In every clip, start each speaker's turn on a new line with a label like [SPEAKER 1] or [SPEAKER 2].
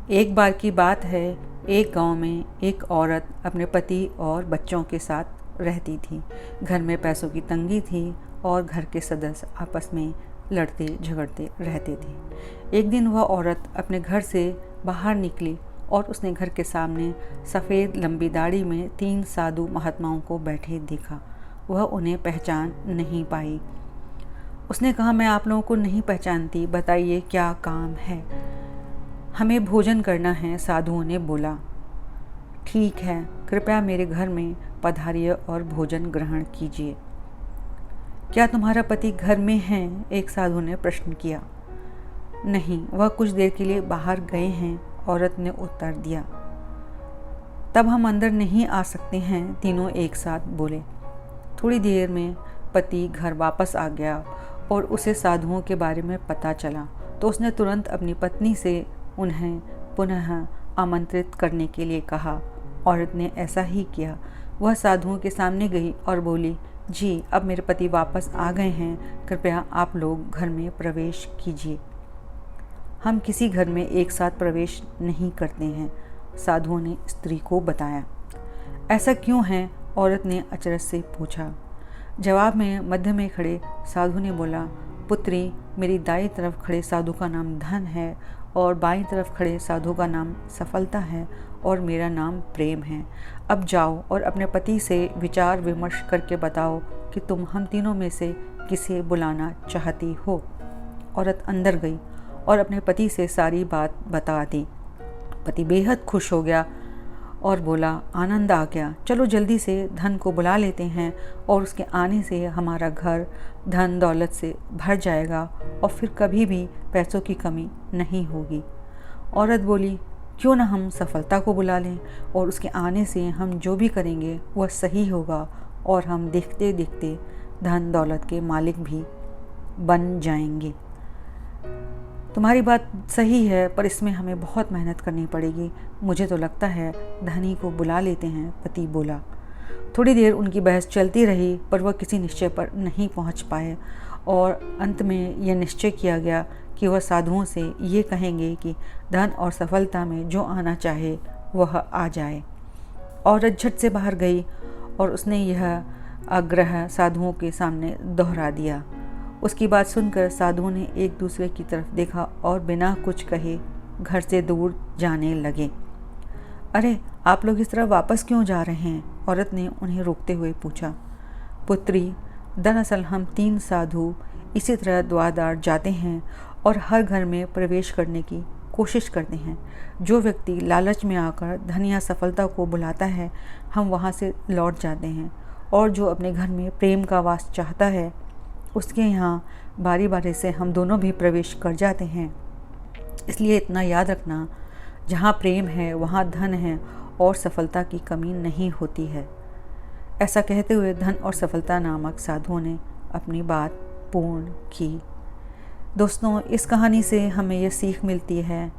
[SPEAKER 1] एक बार की बात है, एक गांव में एक औरत अपने पति और बच्चों के साथ रहती थी। घर में पैसों की तंगी थी और घर के सदस्य आपस में लड़ते झगड़ते रहते थे। एक दिन वह औरत अपने घर से बाहर निकली और उसने घर के सामने सफ़ेद लंबी दाढ़ी में 3 साधु महात्माओं को बैठे देखा। वह उन्हें पहचान नहीं पाई। उसने कहा, मैं आप लोगों को नहीं पहचानती, बताइए क्या काम है। हमें भोजन करना है, साधुओं ने बोला। ठीक है, कृपया मेरे घर में पधारिए और भोजन ग्रहण कीजिए। क्या तुम्हारा पति घर में है? एक साधु ने प्रश्न किया। नहीं, वह कुछ देर के लिए बाहर गए हैं, औरत ने उत्तर दिया। तब हम अंदर नहीं आ सकते हैं, तीनों एक साथ बोले। थोड़ी देर में पति घर वापस आ गया और उसे साधुओं के बारे में पता चला, तो उसने तुरंत अपनी पत्नी से उन्हें पुनः आमंत्रित करने के लिए कहा। औरत ने ऐसा ही किया। वह साधुओं के सामने गई और बोली, जी, अब मेरे पति वापस आ गए हैं, कृपया आप लोग घर में प्रवेश कीजिए। हम किसी घर में एक साथ प्रवेश नहीं करते हैं, साधुओं ने स्त्री को बताया। ऐसा क्यों है? औरत ने अचरज से पूछा। जवाब में मध्य में खड़े साधु ने बोला, पुत्री, मेरी दाईं तरफ खड़े साधु का नाम धन है और बाईं तरफ खड़े साधु का नाम सफलता है और मेरा नाम प्रेम है। अब जाओ और अपने पति से विचार विमर्श करके बताओ कि तुम हम तीनों में से किसे बुलाना चाहती हो। औरत अंदर गई और अपने पति से सारी बात बता दी। पति बेहद खुश हो गया और बोला, आनंद आ गया, चलो जल्दी से धन को बुला लेते हैं और उसके आने से हमारा घर धन दौलत से भर जाएगा और फिर कभी भी पैसों की कमी नहीं होगी। औरत बोली, क्यों ना हम सफलता को बुला लें और उसके आने से हम जो भी करेंगे वह सही होगा और हम देखते देखते धन दौलत के मालिक भी बन जाएंगे। तुम्हारी बात सही है, पर इसमें हमें बहुत मेहनत करनी पड़ेगी। मुझे तो लगता है धनी को बुला लेते हैं, पति बोला। थोड़ी देर उनकी बहस चलती रही, पर वह किसी निश्चय पर नहीं पहुंच पाए और अंत में यह निश्चय किया गया कि वह साधुओं से ये कहेंगे कि धन और सफलता में जो आना चाहे वह आ जाए। औरत झट से बाहर गई और उसने यह आग्रह साधुओं के सामने दोहरा दिया। उसकी बात सुनकर साधुओं ने एक दूसरे की तरफ देखा और बिना कुछ कहे घर से दूर जाने लगे। अरे, आप लोग इस तरह वापस क्यों जा रहे हैं? औरत ने उन्हें रोकते हुए पूछा। पुत्री, दरअसल हम 3 साधु इसी तरह द्वार जाते हैं और हर घर में प्रवेश करने की कोशिश करते हैं। जो व्यक्ति लालच में आकर धन या सफलता को बुलाता है, हम वहाँ से लौट जाते हैं, और जो अपने घर में प्रेम का वास चाहता है उसके यहाँ बारी बारी से हम दोनों भी प्रवेश कर जाते हैं। इसलिए इतना याद रखना, जहाँ प्रेम है वहाँ धन है और सफलता की कमी नहीं होती है। ऐसा कहते हुए धन और सफलता नामक साधुओं ने अपनी बात पूर्ण की। दोस्तों, इस कहानी से हमें यह सीख मिलती है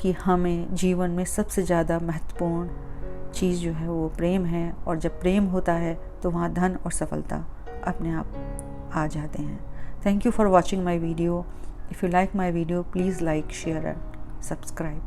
[SPEAKER 1] कि हमें जीवन में सबसे ज़्यादा महत्वपूर्ण चीज़ जो है वो प्रेम है, और जब प्रेम होता है तो वहाँ धन और सफलता अपने आप आ जाते हैं। Thank you for watching my video. If you like my video, please like, share and subscribe.